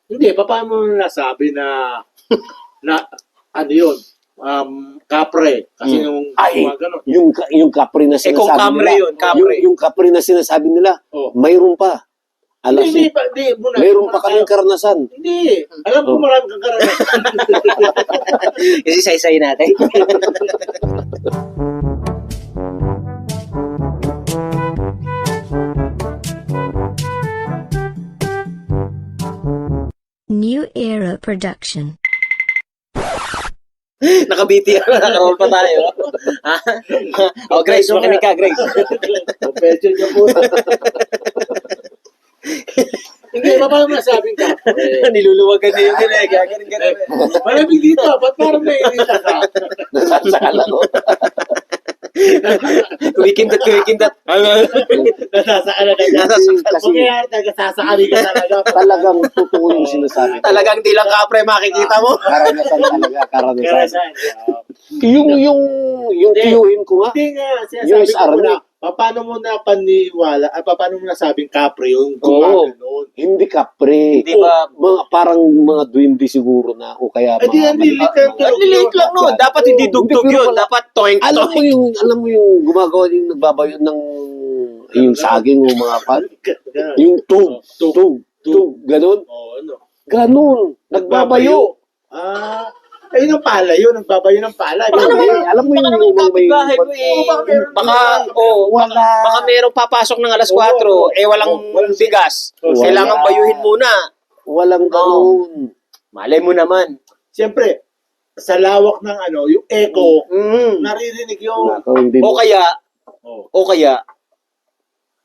Hindi, paano mo nasabi na ano yun? Kapre. Kasi yung gano'n. Yung kapre na kung sinasabi kamre nila. yun, kapre. Yung kapre na sinasabi nila, mayroon pa. Alas Hindi, mayroon pa kaming karanasan. Hindi. Alam ko marami kang karanasan. Kasi say-say natin. New Era Production. Nakabiti yan. Nakaroon pa tayo. O, Grace, makinig ka, Grace. Confession niya po. Hindi, paano mo nasabing kapre? Niluluwagan na yun. Ganun. Malamig dito, ba't parang naiinita ka? Nasasala ko. Kumikindat. Nasasaan na Kasi kaya nagasasakali ka talaga. talagang totoo yung sinasabi. Talagang di lang kapre makikita mo. Karanasan talaga, karanasan. Karanasan. Yung tiyuhin ko nga, Hindi nga, Yung sinasabi ko SRM. na, paano mo na paniwala, paano mo nasabing kapre yung Oo. gumagano'n? hindi kapre. Hindi ba? Parang mga duwende siguro na o kaya Eh, di yan, Lilit lang no. Dapat hindi dugtog Hindi, pero yun. wala. Dapat toink. alam mo yung gumagawa yung nagbabayo ng yung saging o mga pan. Yung tug, ganun. Oo, ano? Ganun, nagbabayo. Ayun ang pala yun, nagbabayo ng pala. Baka naman, alam mo baka naman yung kapitbahay mo wala. baka merong papasok ng alas 4, walang bigas. Wala. Kailangan bayuhin muna. Walang ganun. Malay mo naman. Siyempre, sa lawak ng yung echo, Mm. naririnig yung... Nako, hindi O Oh. kaya,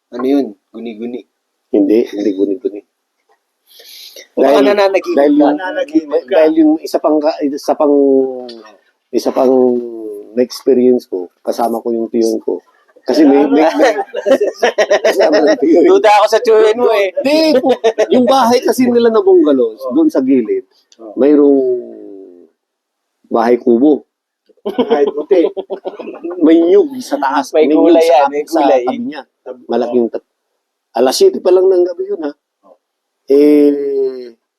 ano yun? Guni-guni. hindi guni-guni. Baka nananaginip ka. Dahil yung isa pang na-experience ko, kasama ko yung tiyon ko. Kasi may kasama ng tiyon. Duda ako sa tsuhin mo eh. Hindi po. Yung bahay kasi nila na bungalows, doon sa gilid, mayroong bahay kubo. Kahit puti. May nyug sa taas. May nyug gulay sa, yan, may sa gulay. tabi niya. Malaking alas 7 pa lang ng gabi yun, ha?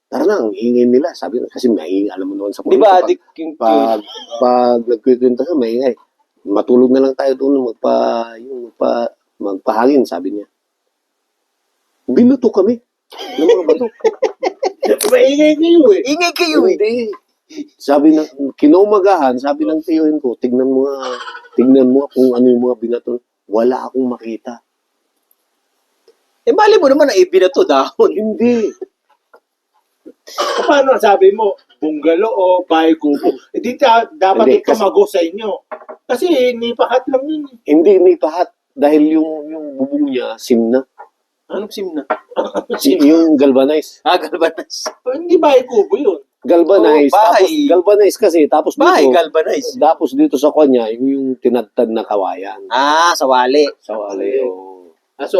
Tara na, ang ingay nila. Sabi ko, kasi maingay, alam mo naman sa Di ba, pulis, adik pag nagkikwento ka, maingay. Matulog na lang tayo doon, magpahangin, sabi niya. Binuto kami. Ng mga bato. Maingay kayo eh. ingay kayo eh. Hindi. Sabi ng, kinaumagahan, sabi ng tiyohin ko, tignan mo kung ano yung mga binato. Wala akong makita. Mali mo naman na ibinato dahon. Hindi. Paano sabi mo, bunggalo o bahay kubo? Hindi dapat Hindi, kasi- itumago sa inyo. Kasi nipakat lang yun. Hindi pahat. Dahil yung bubong niya, sim na. Anong sim na? Yung galvanized. Galvanize. Hindi bahay kubo yun. Galvanized. Oh, bahay. Tapos, galvanized kasi. Tapos Bahay, dito, galvanize. tapos dito sa kanya, yung tinadtad na kawayan. Sa wali. Sa wali. Oh. So,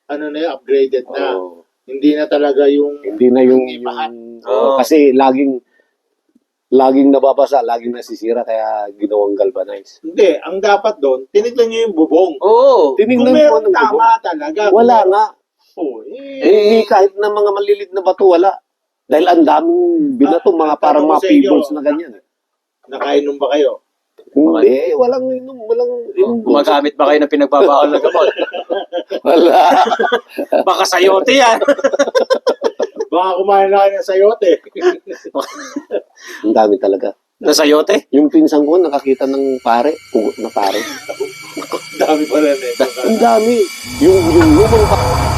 ano na yun, upgraded na. Oh. Hindi na talaga yung... Hindi na yung Oo. kasi laging nababasa, laging nasisira, kaya ginawang galvanized. Hindi, ang dapat doon, tinignan nyo yung bubong. Oo. Kung Tinignan ko meron ng tama talaga. wala kung nga. Hindi kahit na mga malilit na bato, wala. Dahil ang daming binato, mga parang tanong ko mga sa inyo. pebbles na ganyan. Nakainom ba kayo? Hindi, walang inom. Gumagamit ba kayo ng pinagbabawal na gamot? Wala. Baka sayote yan. Baka kumain na kayo ng sayote. Ang dami talaga. Na sayote? Yung pinsan ko, nakakita ng pare, pugot na pare. Dami pala nito. Ang dami. Yung lumang